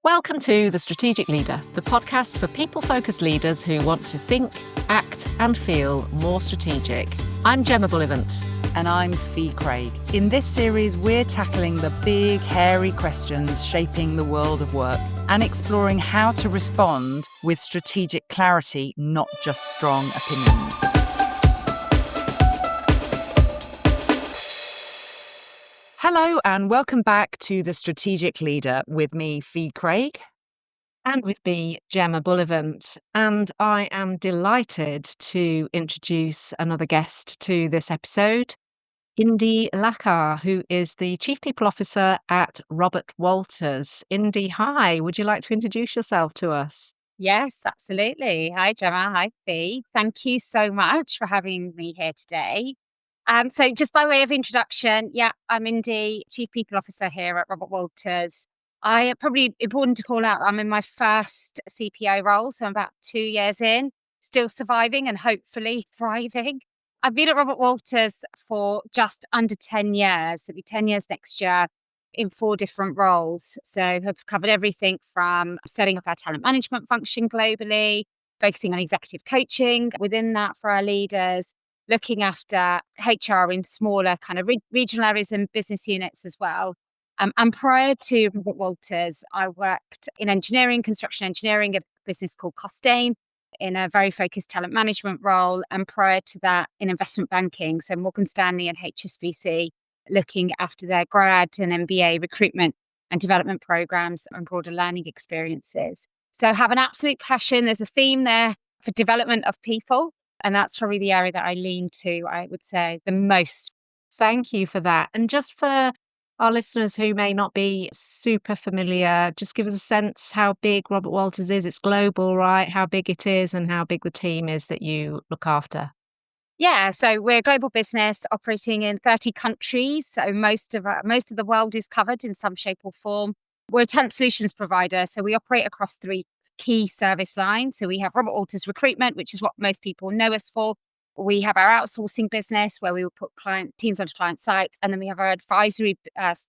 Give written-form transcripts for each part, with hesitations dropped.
Welcome to The Strategic Leader, the podcast for people-focused leaders who want to think, act and feel more strategic. I'm Gemma Bullivant. And I'm Fee Craig. In this series, we're tackling the big, hairy questions shaping the world of work and exploring how to respond with strategic clarity, not just strong opinions. Hello and welcome back to The Strategic Leader with me, Fee Craig. And with me, Gemma Bullivant. And I am delighted to introduce another guest to this episode, Indy Lachhar, who is the Chief People Officer at Robert Walters. Indy, hi. Would you like to introduce yourself to us? Yes, absolutely. Hi, Gemma. Hi, Fee. Thank you so much for having me here today. So just by way of introduction, I'm Indy, Chief People Officer here at Robert Walters. Probably important to call out, I'm in my first CPO role, so I'm about 2 years in, still surviving and hopefully thriving. I've been at Robert Walters for just under 10 years. It'll be 10 years next year in 4 different roles. So have covered everything from setting up our talent management function globally, focusing on executive coaching within that for our leaders, looking after HR in smaller kind of regional areas and business units as well. And prior to Robert Walters, I worked in engineering, construction engineering at a business called Costain in a very focused talent management role. And prior to that, in investment banking, so Morgan Stanley and HSBC, looking after their grad and MBA recruitment and development programs and broader learning experiences. So have an absolute passion. There's a theme there for development of people. And that's probably the area that I lean to, I would say, the most. Thank you for that. And just for our listeners who may not be super familiar, just give us a sense how big Robert Walters is. It's global, right? How big it is and how big the team is that you look after. Yeah, so we're a global business operating in 30 countries. So most of the world is covered in some shape or form. We're a talent solutions provider, so we operate across 3 key service lines. So we have Robert Walters Recruitment, which is what most people know us for. We have our outsourcing business where we will put client teams onto client sites. And then we have our advisory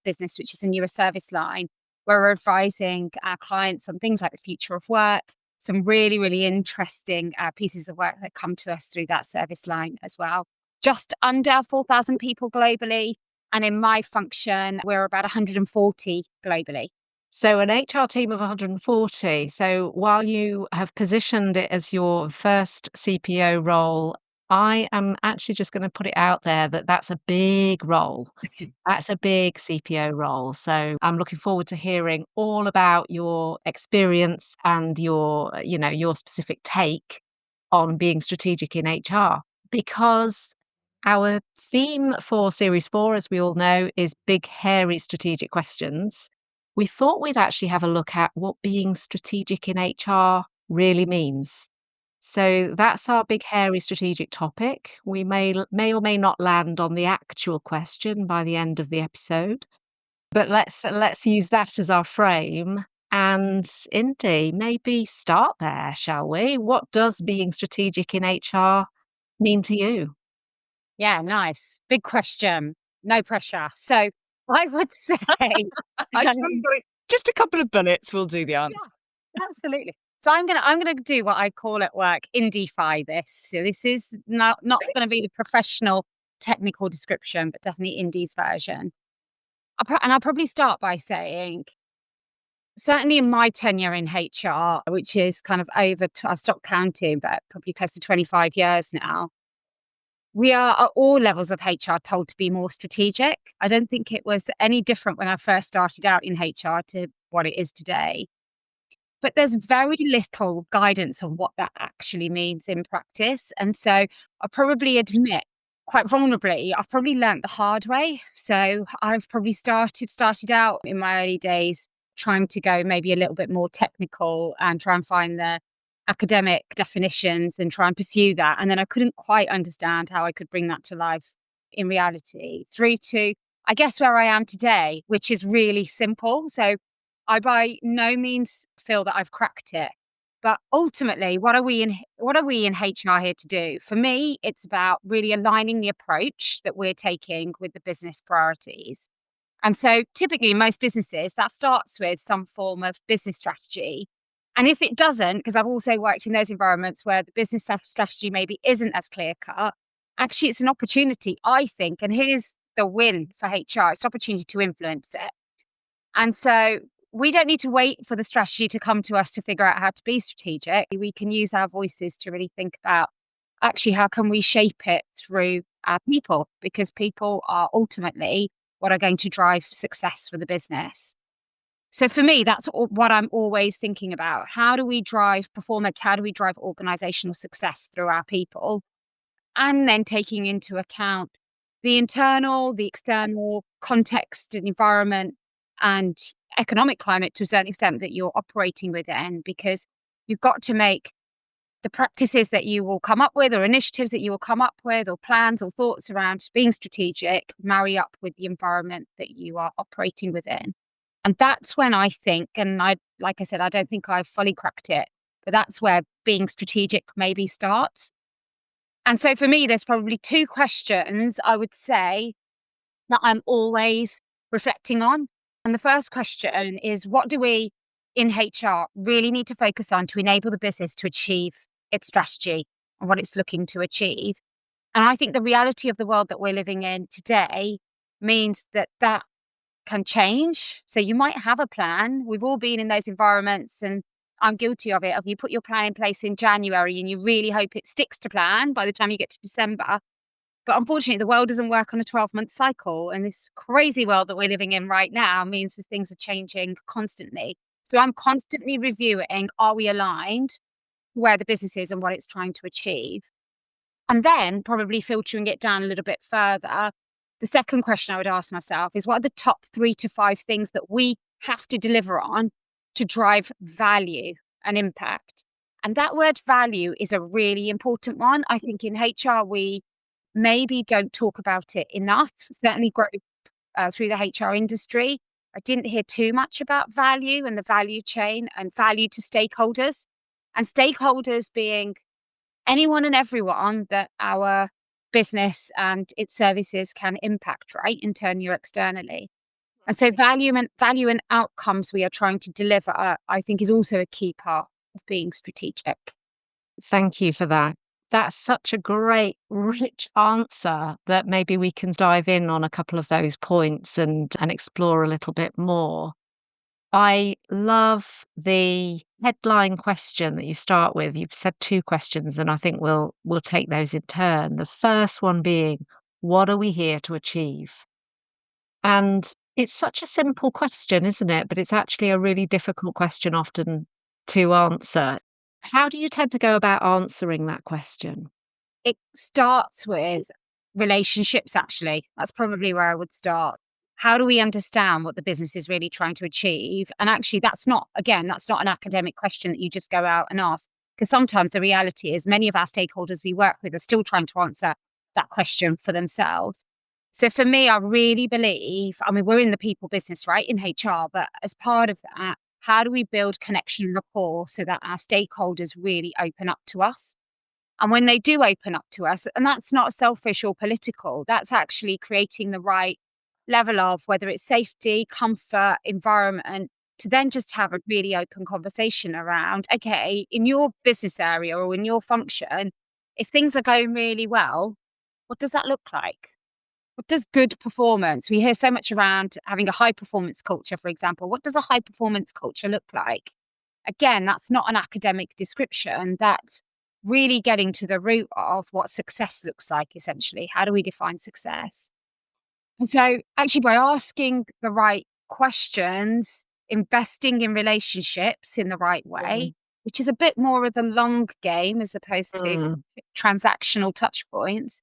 business, which is a newer service line where we're advising our clients on things like the future of work, some really, really interesting pieces of work that come to us through that service line as well. Just under 4,000 people globally. And in my function, we're about 140 globally. So an HR team of 140. So while you have positioned it as your first CPO role, I am actually just going to put it out there that that's a big role. That's a big CPO role. So I'm looking forward to hearing all about your experience and your specific take on being strategic in HR. Because our theme for Series 4, as we all know, is big, hairy strategic questions. We thought we'd actually have a look at what being strategic in HR really means. So that's our big, hairy strategic topic. We may or may not land on the actual question by the end of the episode, but let's use that as our frame. And Indy, maybe start there, shall we? What does being strategic in HR mean to you? Yeah, nice. Big question. No pressure. So I would say Just a couple of bullets will do the answer. Yeah, absolutely. So I'm gonna do what I call at work Indyfy this. So this is not gonna be the professional technical description, but definitely Indy's version. I'll probably start by saying, certainly in my tenure in HR, which is kind of I've stopped counting, but probably close to 25 years now, we are at all levels of HR told to be more strategic. I don't think it was any different when I first started out in HR to what it is today. But there's very little guidance on what that actually means in practice. And so I probably admit quite vulnerably, I've probably learnt the hard way. So I've probably started out in my early days trying to go maybe a little bit more technical and try and find the academic definitions and try and pursue that. And then I couldn't quite understand how I could bring that to life in reality through to, I guess, where I am today, which is really simple. So I by no means feel that I've cracked it. But ultimately, what are we in HR here to do? For me, it's about really aligning the approach that we're taking with the business priorities And so typically in most businesses, that starts with some form of business strategy. And if it doesn't, because I've also worked in those environments where the business strategy maybe isn't as clear cut, actually it's an opportunity, I think. And here's the win for HR, it's an opportunity to influence it. And so we don't need to wait for the strategy to come to us to figure out how to be strategic. We can use our voices to really think about actually how can we shape it through our people, because people are ultimately what are going to drive success for the business. So for me, that's what I'm always thinking about. How do we drive performance? How do we drive organizational success through our people? And then taking into account the internal, the external context and environment and economic climate to a certain extent that you're operating within, because you've got to make the practices that you will come up with or initiatives that you will come up with or plans or thoughts around being strategic marry up with the environment that you are operating within. And that's when I think, and like I said, I don't think I've fully cracked it, but that's where being strategic maybe starts. And so for me, there's probably two questions I would say that I'm always reflecting on. And the first question is, what do we in HR really need to focus on to enable the business to achieve its strategy and what it's looking to achieve? And I think the reality of the world that we're living in today means that that can change. So you might have a plan. We've all been in those environments, and I'm guilty of it. Of you put your plan in place in January and you really hope it sticks to plan by the time you get to December. But unfortunately, the world doesn't work on a 12-month cycle. And this crazy world that we're living in right now means that things are changing constantly. So I'm constantly reviewing, are we aligned where the business is and what it's trying to achieve? And then probably filtering it down a little bit further. The second question I would ask myself is, what are the top 3 to 5 things that we have to deliver on to drive value and impact? And that word value is a really important one. I think in HR, we maybe don't talk about it enough, certainly through the HR industry. I didn't hear too much about value and the value chain and value to stakeholders, and stakeholders being anyone and everyone that our business and its services can impact, right? Internally or externally. And so value and outcomes we are trying to deliver, I think, is also a key part of being strategic. Thank you for that. That's such a great, rich answer that maybe we can dive in on a couple of those points and explore a little bit more. I love the headline question that you start with. You've said 2 questions, and I think we'll take those in turn. The first one being, what are we here to achieve? And it's such a simple question, isn't it? But it's actually a really difficult question often to answer. How do you tend to go about answering that question? It starts with relationships, actually. That's probably where I would start. How do we understand what the business is really trying to achieve? And actually, that's not an academic question that you just go out and ask. Because sometimes the reality is many of our stakeholders we work with are still trying to answer that question for themselves. So for me, I really believe, I mean, we're in the people business, right, in HR, but as part of that, how do we build connection and rapport so that our stakeholders really open up to us? And when they do open up to us, and that's not selfish or political, that's actually creating the right level of whether it's safety, comfort, environment, to then just have a really open conversation around, okay, in your business area or in your function, if things are going really well, what does that look like? What does good performance? We hear so much around having a high performance culture, for example. What does a high performance culture look like? Again, that's not an academic description. That's really getting to the root of what success looks like, essentially. How do we define success? And so, actually, by asking the right questions, investing in relationships in the right way, which is a bit more of the long game as opposed to Mm, transactional touch points,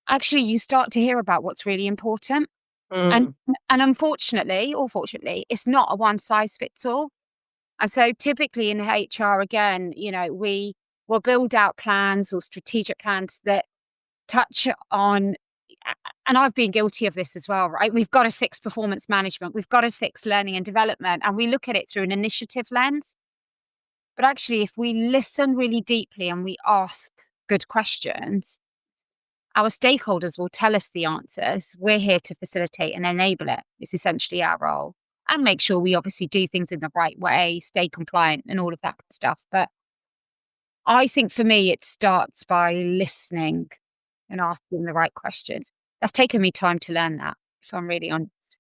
actually, you start to hear about what's really important. And mm, and unfortunately, or fortunately, it's not a one size fits all. And so typically in HR, again, we will build out plans or strategic plans that touch on, and I've been guilty of this as well, right? We've got to fix performance management. We've got to fix learning and development. And we look at it through an initiative lens. But actually, if we listen really deeply and we ask good questions, Our stakeholders will tell us the answers. We're here to facilitate and enable it. It's essentially our role. And make sure we obviously do things in the right way, stay compliant and all of that good stuff. But I think for me, it starts by listening and asking the right questions. That's taken me time to learn that, if I'm really honest.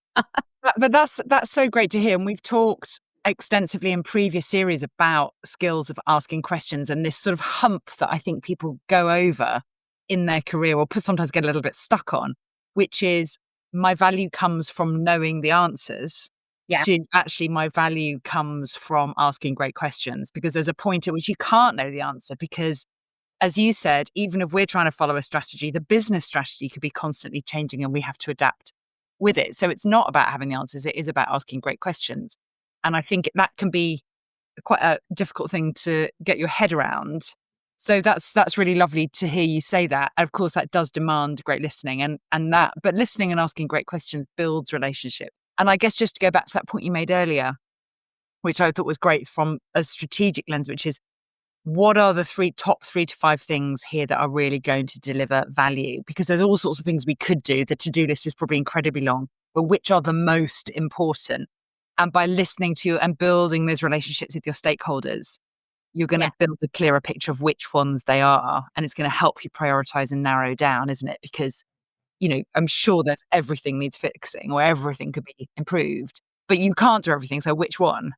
But that's so great to hear. And we've talked extensively in previous series about skills of asking questions and this sort of hump that I think people go over in their career or sometimes get a little bit stuck on, which is my value comes from knowing the answers Yeah, to actually my value comes from asking great questions, because there's a point at which you can't know the answer because, as you said, even if we're trying to follow a strategy, the business strategy could be constantly changing and we have to adapt with it. So it's not about having the answers, it is about asking great questions. And I think that can be quite a difficult thing to get your head around. So that's really lovely to hear you say that. Of course, that does demand great listening and that, but listening and asking great questions builds relationship. And I guess just to go back to that point you made earlier, which I thought was great from a strategic lens, which is what are the top 3 to 5 things here that are really going to deliver value? Because there's all sorts of things we could do. The to-do list is probably incredibly long, but which are the most important? And by listening to and building those relationships with your stakeholders, you're going yeah, to build a clearer picture of which ones they are. And it's going to help you prioritize and narrow down, isn't it? Because, I'm sure there's everything needs fixing or everything could be improved, but you can't do everything. So which one?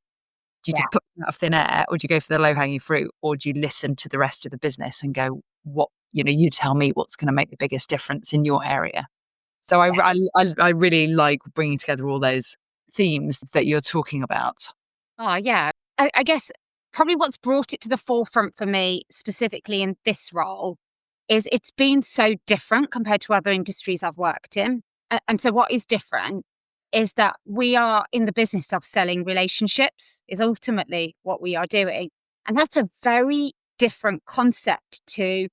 Do you yeah, just put them out of thin air, or do you go for the low hanging fruit, or do you listen to the rest of the business and go, what, you tell me what's going to make the biggest difference in your area? So yeah. I really like bringing together all those themes that you're talking about. Oh, yeah. I guess probably what's brought it to the forefront for me, specifically in this role, is it's been so different compared to other industries I've worked in. And so, what is different is that we are in the business of selling relationships, is ultimately what we are doing. And that's a very different concept to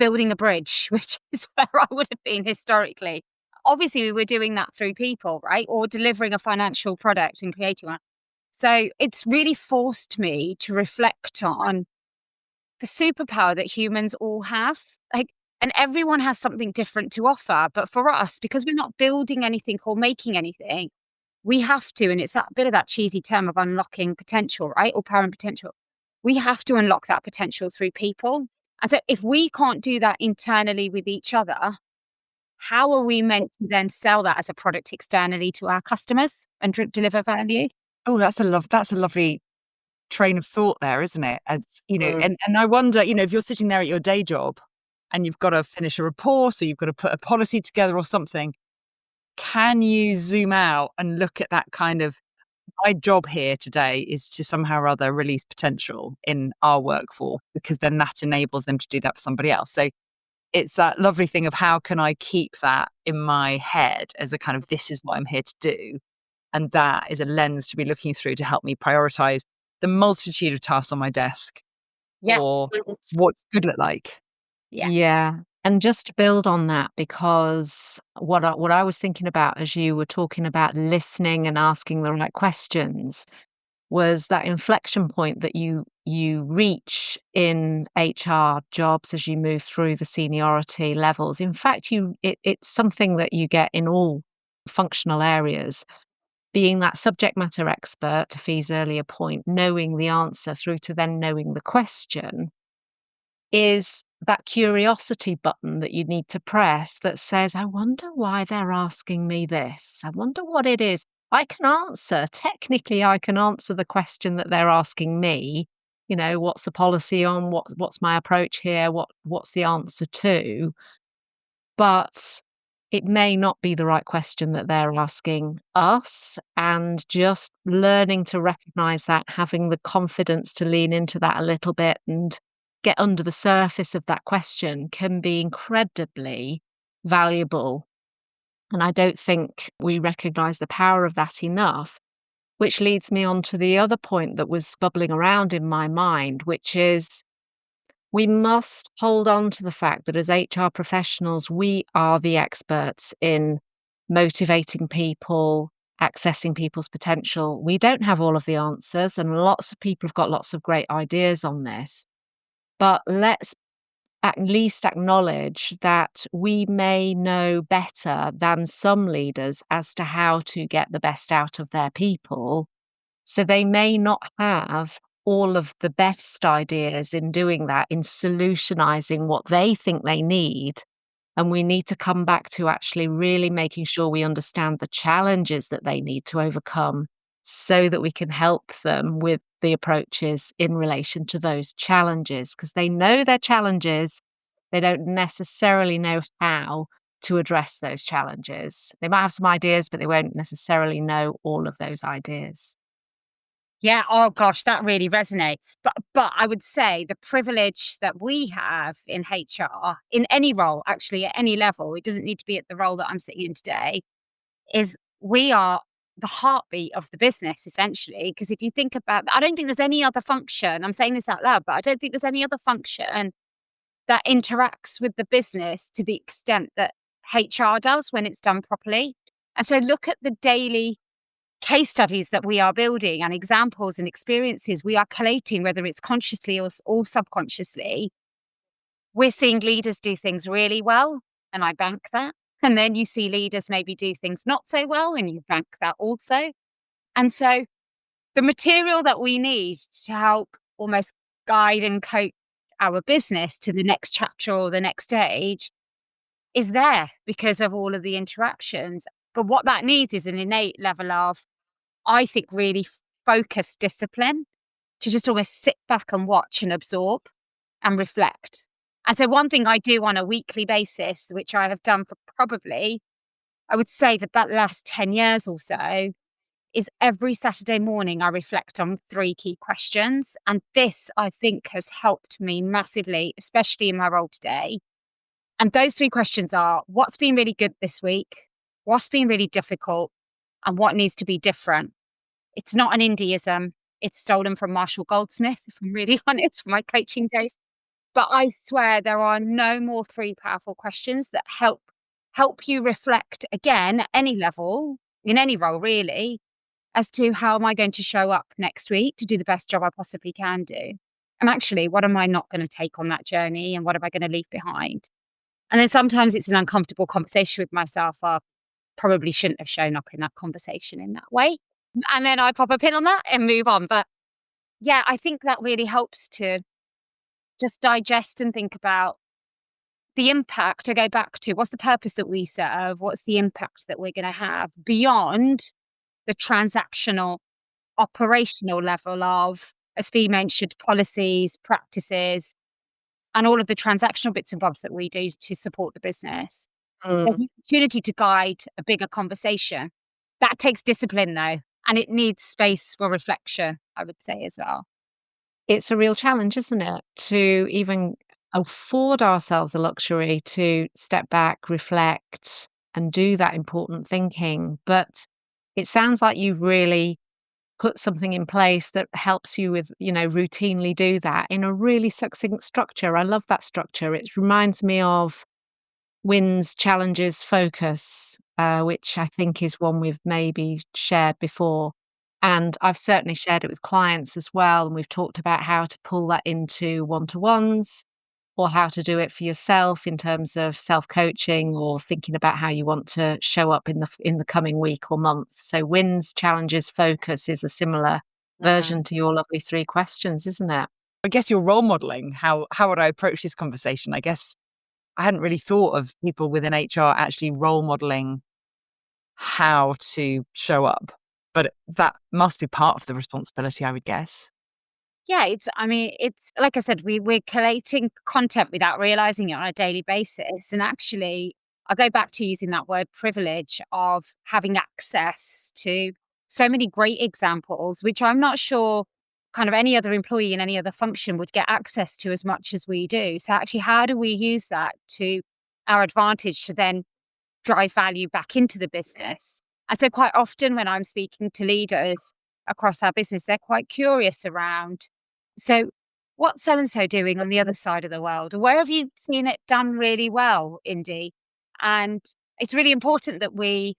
building a bridge, which is where I would have been historically. Obviously, we're doing that through people, right? Or delivering a financial product and creating one. So it's really forced me to reflect on the superpower that humans all have. And everyone has something different to offer. But for us, because we're not building anything or making anything, we have to, and it's that bit of that cheesy term of unlocking potential, right? Or power and potential. We have to unlock that potential through people. And so if we can't do that internally with each other, how are we meant to then sell that as a product externally to our customers and deliver value? Oh, that's a lovely train of thought there, isn't it? As Mm. and I wonder, if you're sitting there at your day job and you've got to finish a report or you've got to put a policy together or something, can you zoom out and look at that kind of, my job here today is to somehow or other release potential in our workforce, because then that enables them to do that for somebody else. So it's that lovely thing of how can I keep that in my head as a kind of, this is what I'm here to do. And that is a lens to be looking through to help me prioritize the multitude of tasks on my desk, Yes. or what's good look like. Yeah. Yeah, and just to build on that, because what I was thinking about as you were talking about listening and asking the right questions was that inflection point that you reach in HR jobs as you move through the seniority levels. In fact, it's something that you get in all functional areas. Being that subject matter expert, to Fee's earlier point, knowing the answer through to then knowing the question is that curiosity button that you need to press that says, I wonder why they're asking me this. I wonder what it is. I can answer. Technically, I can answer the question that they're asking me. What's the policy on what's my approach here? What's the answer to? But it may not be the right question that they're asking us, and just learning to recognize that, having the confidence to lean into that a little bit and get under the surface of that question can be incredibly valuable. And I don't think we recognize the power of that enough, which leads me on to the other point that was bubbling around in my mind, which is we must hold on to the fact that as HR professionals, we are the experts in motivating people, accessing people's potential. We don't have all of the answers, and lots of people have got lots of great ideas on this. But let's at least acknowledge that we may know better than some leaders as to how to get the best out of their people. So they may not have all of the best ideas in doing that, in solutionizing what they think they need. And we need to come back to actually really making sure we understand the challenges that they need to overcome so that we can help them with the approaches in relation to those challenges. Because they know their challenges, they don't necessarily know how to address those challenges. They might have some ideas, but they won't necessarily know all of those ideas. Yeah, oh gosh, that really resonates. But I would say the privilege that we have in HR, in any role, actually at any level, it doesn't need to be at the role that I'm sitting in today, is we are the heartbeat of the business essentially. Because if you think about, I don't think there's any other function, I'm saying this out loud, but I don't think there's any other function that interacts with the business to the extent that HR does when it's done properly. And so look at the daily case studies that we are building and examples and experiences we are collating, whether it's consciously or subconsciously. We're seeing leaders do things really well, and I bank that. And then you see leaders maybe do things not so well, and you bank that also. And so the material that we need to help almost guide and coach our business to the next chapter or the next stage is there because of all of the interactions. But what that needs is an innate level of, I think, really focused discipline to just almost sit back and watch and absorb and reflect. And so one thing I do on a weekly basis, which I have done for probably, I would say that last 10 years or so, is every Saturday morning I reflect on 3 key questions. And this, I think, has helped me massively, especially in my role today. And those 3 questions are: what's been really good this week? What's been really difficult? And what needs to be different? It's not an Indyism. It's stolen from Marshall Goldsmith, if I'm really honest, from my coaching days. But I swear there are no more 3 powerful questions that help you reflect again at any level, in any role really, as to how am I going to show up next week to do the best job I possibly can do? And actually, what am I not going to take on that journey and what am I going to leave behind? And then sometimes it's an uncomfortable conversation with myself. I probably shouldn't have shown up in that conversation in that way. And then I pop a pin on that and move on. But yeah, I think that really helps to just digest and think about the impact. I go back to, what's the purpose that we serve? What's the impact that we're going to have beyond the transactional, operational level of, as Fee mentioned, policies, practices, and all of the transactional bits and bobs that we do to support the business. There's Mm. an opportunity to guide a bigger conversation. That takes discipline though, and it needs space for reflection, I would say as well. It's a real challenge, isn't it, to even afford ourselves the luxury to step back, reflect, and do that important thinking. But it sounds like you've really put something in place that helps you with, routinely do that in a really succinct structure. I love that structure. It reminds me of Wins, Challenges, Focus, which I think is one we've maybe shared before. And I've certainly shared it with clients as well. And we've talked about how to pull that into one-to-ones or how to do it for yourself in terms of self-coaching or thinking about how you want to show up in the coming week or month. So Wins, Challenges, Focus is a similar Yeah. version to your lovely 3 questions, isn't it? I guess you're role modeling. How would I approach this conversation? I guess I hadn't really thought of people within HR actually role modeling how to show up, but that must be part of the responsibility, I would guess. Yeah, it's like I said, we're collating content without realizing it on a daily basis. And actually, I go back to using that word privilege of having access to so many great examples, which I'm not sure kind of any other employee in any other function would get access to as much as we do. So actually, how do we use that to our advantage to then drive value back into the business? And so quite often when I'm speaking to leaders across our business, they're quite curious around, so what's so and so doing on the other side of the world? Or where have you seen it done really well, Indy? And it's really important that we,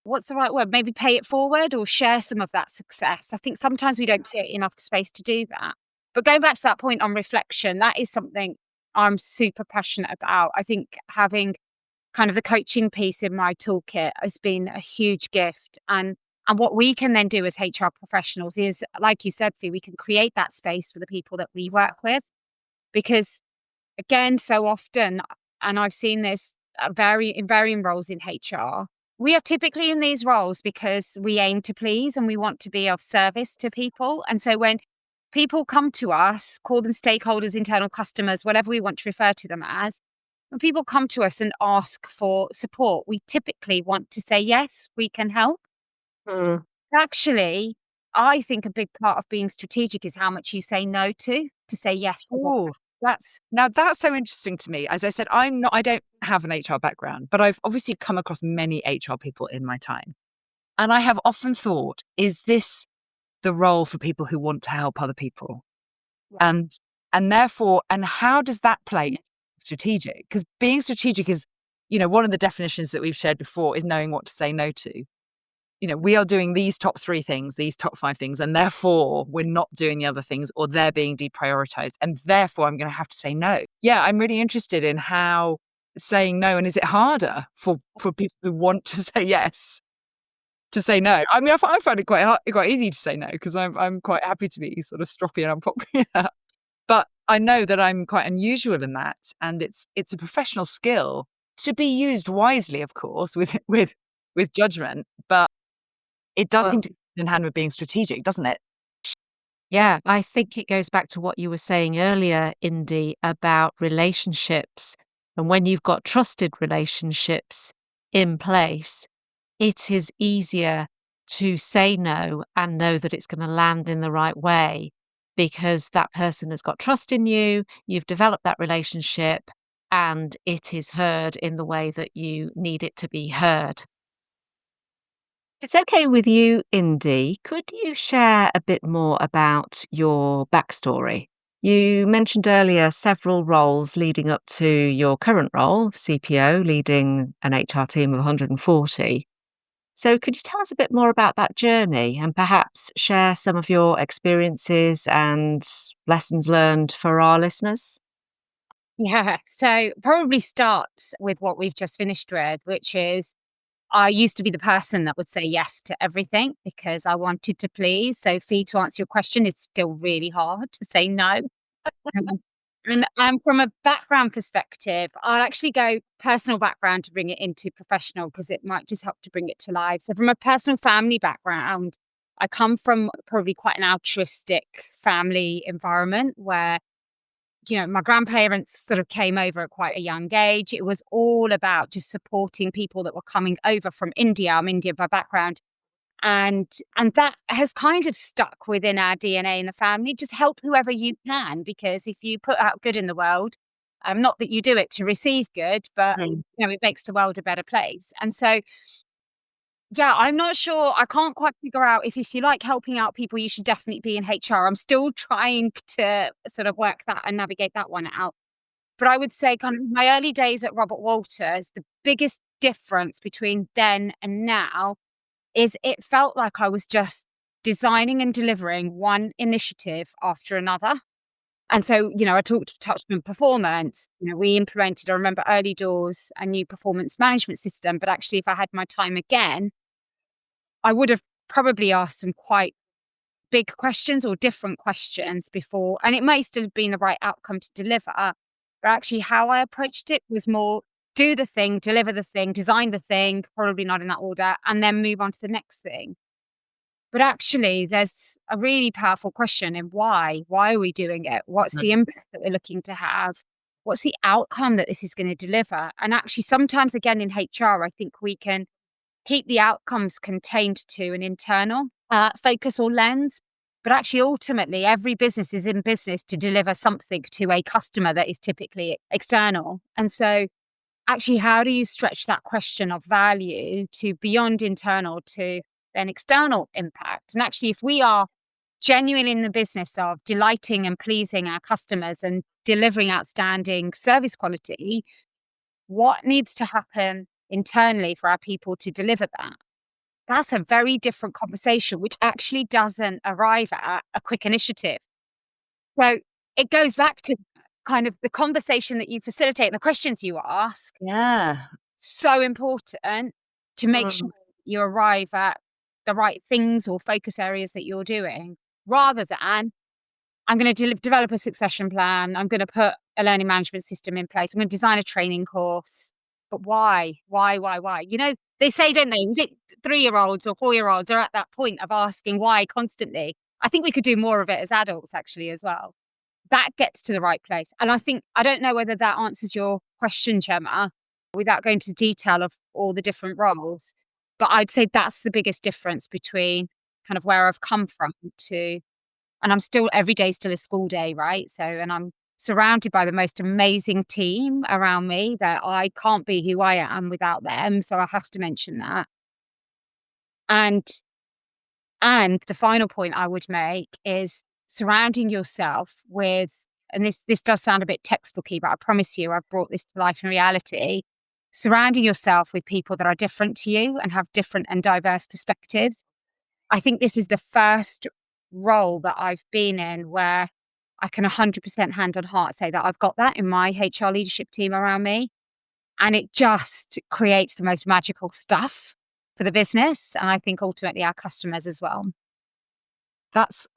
what's the right word? Maybe pay it forward or share some of that success. I think sometimes we don't create enough space to do that. But going back to that point on reflection, that is something I'm super passionate about. I think having kind of the coaching piece in my toolkit has been a huge gift. And what we can then do as HR professionals is, like you said, Fee, we can create that space for the people that we work with. Because again, so often, and I've seen this in varying roles in HR, we are typically in these roles because we aim to please and we want to be of service to people. And so when people come to us, call them stakeholders, internal customers, whatever we want to refer to them as, when people come to us and ask for support, we typically want to say, yes, we can help. Mm. Actually, I think a big part of being strategic is how much you say no to say yes to what. Oh, that's so interesting to me. As I said, I don't have an HR background, but I've obviously come across many HR people in my time. And I have often thought, is this the role for people who want to help other people? Yeah. And therefore, and how does that play into strategic? Because being strategic is, one of the definitions that we've shared before is knowing what to say no to. We are doing these top 3 things, these top 5 things, and therefore we're not doing the other things, or they're being deprioritized. And therefore I'm going to have to say no. Yeah, I'm really interested in how saying no, and is it harder for people who want to say yes to say no? I mean, I find it quite easy to say no because I'm quite happy to be sort of stroppy and unpopular. But I know that I'm quite unusual in that, and it's a professional skill to be used wisely, of course, with judgment. But it does Well, seem to go hand in hand with being strategic, doesn't it? yeah, I think it goes back to what you were saying earlier, Indy, about relationships. And when you've got trusted relationships in place, it is easier to say no and know that it's going to land in the right way because that person has got trust in you, you've developed that relationship, and it is heard in the way that you need it to be heard. If it's okay with you, Indy, could you share a bit more about your backstory? You mentioned earlier several roles leading up to your current role, CPO, leading an HR team of 140. So, could you tell us a bit more about that journey and perhaps share some of your experiences and lessons learned for our listeners? Yeah. So probably starts with what we've just finished with, which is I used to be the person that would say yes to everything because I wanted to please. So, Fee, to answer your question, it's still really hard to say no. Um, and from a background perspective, I'll actually go personal background to bring it into professional because it might just help to bring it to life. So, from a personal family background, I come from probably quite an altruistic family environment where my grandparents sort of came over at quite a young age. It was all about just supporting people that were coming over from India. I'm Indian by background. And that has kind of stuck within our DNA in the family. Just help whoever you can, because if you put out good in the world, not that you do it to receive good, but Mm. it makes the world a better place. And so, yeah, I'm not sure. I can't quite figure out if you like helping out people, you should definitely be in HR. I'm still trying to sort of work that and navigate that one out. But I would say kind of my early days at Robert Walters, the biggest difference between then and now is it felt like I was just designing and delivering one initiative after another. And so, I touched on performance. We implemented, I remember early doors, a new performance management system. But actually, if I had my time again, I would have probably asked some quite big questions or different questions before. And it may still have been the right outcome to deliver. But actually, how I approached it was more do the thing, deliver the thing, design the thing, probably not in that order, and then move on to the next thing. But actually, there's a really powerful question in why. Why are we doing it? What's the impact that we're looking to have? What's the outcome that this is going to deliver? And actually, sometimes again in HR, I think we can keep the outcomes contained to an internal focus or lens. But actually, ultimately, every business is in business to deliver something to a customer that is typically external. And so, actually, how do you stretch that question of value to beyond internal to then external impact? And actually, if we are genuine in the business of delighting and pleasing our customers and delivering outstanding service quality, what needs to happen internally for our people to deliver that? That's a very different conversation, which actually doesn't arrive at a quick initiative. So it goes back to kind of the conversation that you facilitate and the questions you ask, Yeah. so important to make sure Mm. you arrive at the right things or focus areas that you're doing, rather than I'm going to develop a succession plan. I'm going to put a learning management system in place. I'm going to design a training course. But why? Why? You know, they say, don't they? Is it 3-year-olds or 4-year-olds are at that point of asking why constantly? I think we could do more of it as adults, actually, as well. That gets to the right place. And I think, I don't know whether that answers your question, Gemma, without going into detail of all the different roles. But I'd say that's the biggest difference between kind of where I've come from to, and I'm still, every day still a school day, right? So, and I'm surrounded by the most amazing team around me that I can't be who I am without them. So I have to mention that. And the final point I would make is surrounding yourself with, and this does sound a bit textbooky, but I promise you I've brought this to life in reality. Surrounding yourself with people that are different to you and have different and diverse perspectives. I think this is the first role that I've been in where I can 100% hand on heart say that I've got that in my HR leadership team around me. And it just creates the most magical stuff for the business. And I think ultimately our customers as well. That's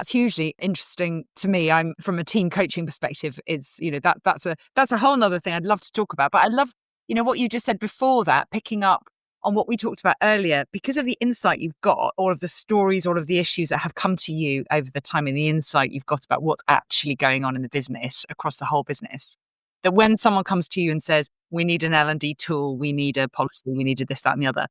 hugely interesting to me. I'm from a team coaching perspective. It's, that's a whole nother thing I'd love to talk about. But I love, what you just said before that, picking up on what we talked about earlier, because of the insight you've got, all of the stories, all of the issues that have come to you over the time, and the insight you've got about what's actually going on in the business across the whole business. That when someone comes to you and says, we need an L&D tool, we need a policy, we needed this, that, and the other,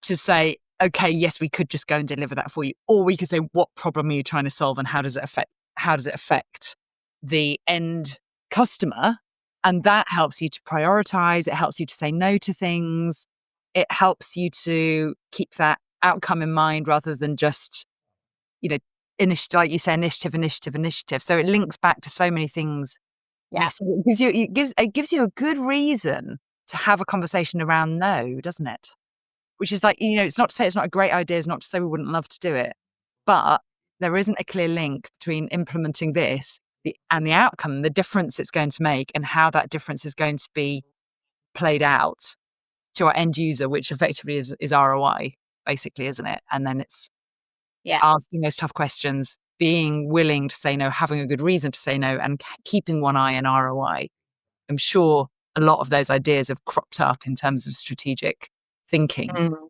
to say, okay, yes, we could just go and deliver that for you. Or we could say, what problem are you trying to solve and how does it affect the end customer? And that helps you to prioritize. It helps you to say no to things. It helps you to keep that outcome in mind rather than just, initiative, like you say, initiative. So it links back to so many things. Yeah. It gives you a good reason to have a conversation around no, doesn't it? Which is like, it's not to say it's not a great idea, it's not to say we wouldn't love to do it, but there isn't a clear link between implementing this and the outcome, the difference it's going to make, and how that difference is going to be played out to our end user, which effectively is ROI, basically, isn't it? And then it's Yeah. asking those tough questions, being willing to say no, having a good reason to say no, and keeping one eye on ROI. I'm sure a lot of those ideas have cropped up in terms of strategic thinking. Mm.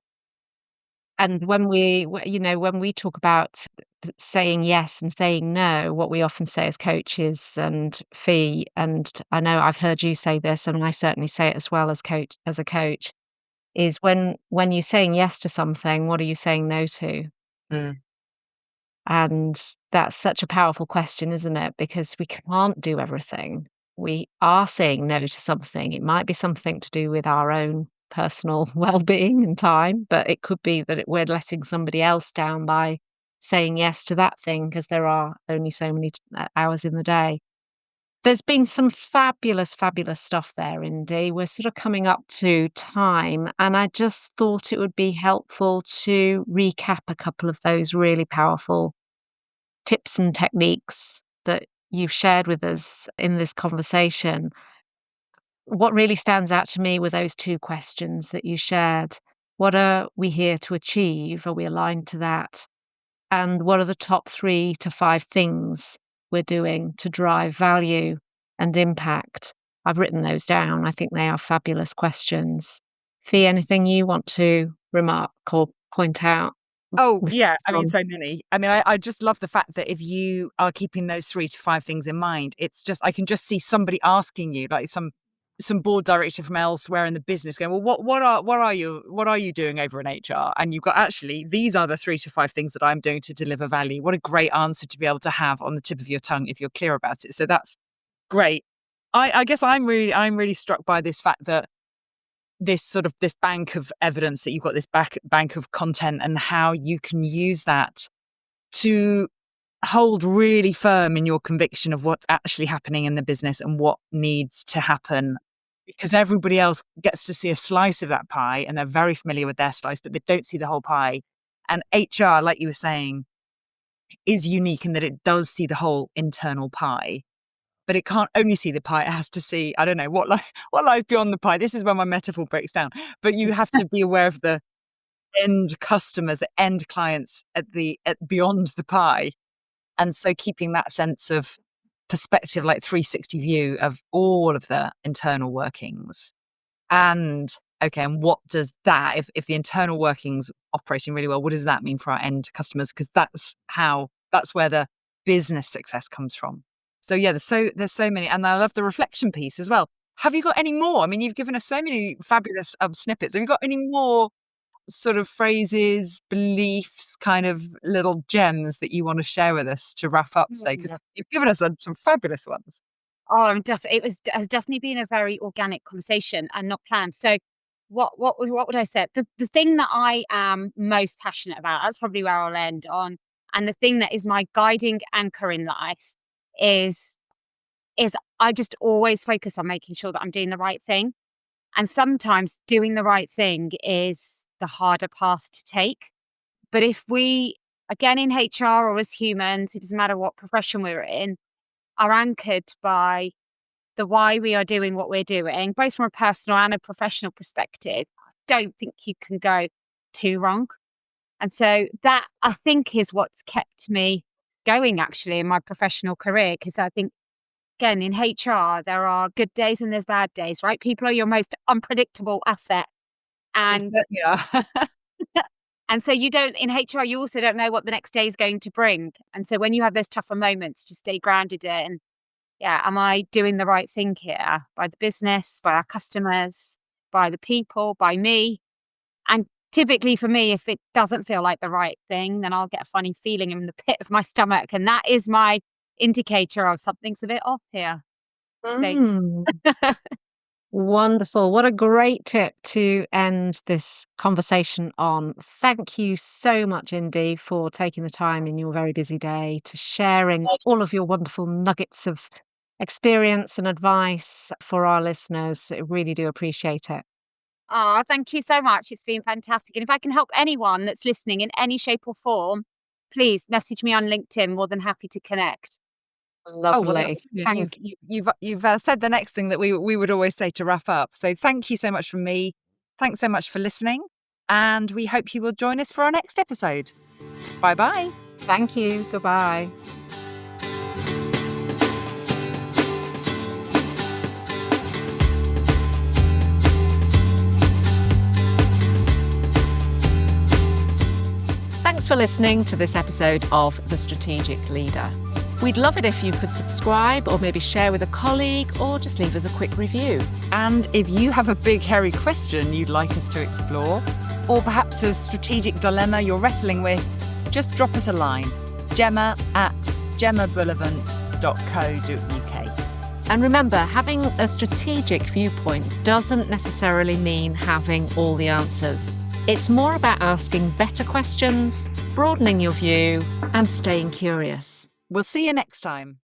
And when when we talk about saying yes and saying no, what we often say as coaches and Fee, and I know I've heard you say this, and I certainly say it as well as a coach, is when you're saying yes to something, what are you saying no to? Mm. And that's such a powerful question, isn't it? Because we can't do everything. We are saying no to something. It might be something to do with our own personal well-being and time, but it could be that we're letting somebody else down by saying yes to that thing because there are only so many hours in the day. There's been some fabulous, fabulous stuff there, Indy. We're sort of coming up to time, and I just thought it would be helpful to recap a couple of those really powerful tips and techniques that you've shared with us in this conversation. What really stands out to me were those two questions that you shared. What are we here to achieve? Are we aligned to that? And what are the top 3 to 5 things we're doing to drive value and impact? I've written those down. I think they are fabulous questions. Fee, anything you want to remark or point out? Oh, Reflect yeah. on? So many. I just love the fact that if you are keeping those 3 to 5 things in mind, it's just, I can just see somebody asking you, like some board director from elsewhere in the business going, well, what are you doing over in HR? And you've got, actually, these are the 3 to 5 things that I'm doing to deliver value. What a great answer to be able to have on the tip of your tongue if you're clear about it. So that's great. I guess I'm really struck by this fact that this bank of evidence, that you've got this bank of content, and how you can use that to hold really firm in your conviction of what's actually happening in the business and what needs to happen, because everybody else gets to see a slice of that pie and they're very familiar with their slice, but they don't see the whole pie. And HR, like you were saying, is unique in that it does see the whole internal pie. but it can't only see the pie. It has to see, I don't know, what lies beyond the pie. This is where my metaphor breaks down. But you have to be aware of the end customers, the end clients at beyond the pie. And so keeping that sense of perspective, like 360 view of all of the internal workings. And okay, and what does that, if the internal workings operating really well, what does that mean for our end customers? Because that's where the business success comes from. So yeah, there's so many, and I love the reflection piece as well. Have you got any more? I mean, you've given us so many fabulous snippets. Have you got any more sort of phrases, beliefs, kind of little gems that you want to share with us to wrap up today? Because you've given us some fabulous ones. Oh, has definitely been a very organic conversation and not planned. So what would I say? The thing that I am most passionate about, that's probably where I'll end on. And the thing that is my guiding anchor in life is I just always focus on making sure that I'm doing the right thing. And sometimes doing the right thing is the harder path to take. But if we, again, in HR or as humans, it doesn't matter what profession we're in, are anchored by the why we are doing what we're doing, both from a personal and a professional perspective, I don't think you can go too wrong. And so that, I think, is what's kept me going actually in my professional career. Because I think, again, in HR, there are good days and there's bad days, right? People are your most unpredictable asset. And Yeah. and so you don't, in HR, you also don't know what the next day is going to bring. And so when you have those tougher moments, to stay grounded in, yeah, am I doing the right thing here by the business, by our customers, by the people, by me? And typically for me, if it doesn't feel like the right thing, then I'll get a funny feeling in the pit of my stomach. And that is my indicator of something's a bit off here. So Mm. Wonderful. What a great tip to end this conversation on. Thank you so much, Indy, for taking the time in your very busy day to sharing all of your wonderful nuggets of experience and advice for our listeners. I really do appreciate it. oh, thank you so much. It's been fantastic. And if I can help anyone that's listening in any shape or form, please message me on LinkedIn. More than happy to connect. Oh, well, that's Lovely. brilliant. You've said the next thing that we would always say to wrap up. So thank you so much from me. Thanks so much for listening. And we hope you will join us for our next episode. Bye bye. Thank you. Goodbye. Thanks for listening to this episode of The Strategic Leader. We'd love it if you could subscribe or maybe share with a colleague or just leave us a quick review. And if you have a big, hairy question you'd like us to explore, or perhaps a strategic dilemma you're wrestling with, just drop us a line, gemma@gemmabullivant.co.uk. And remember, having a strategic viewpoint doesn't necessarily mean having all the answers. It's more about asking better questions, broadening your view, and staying curious. We'll see you next time.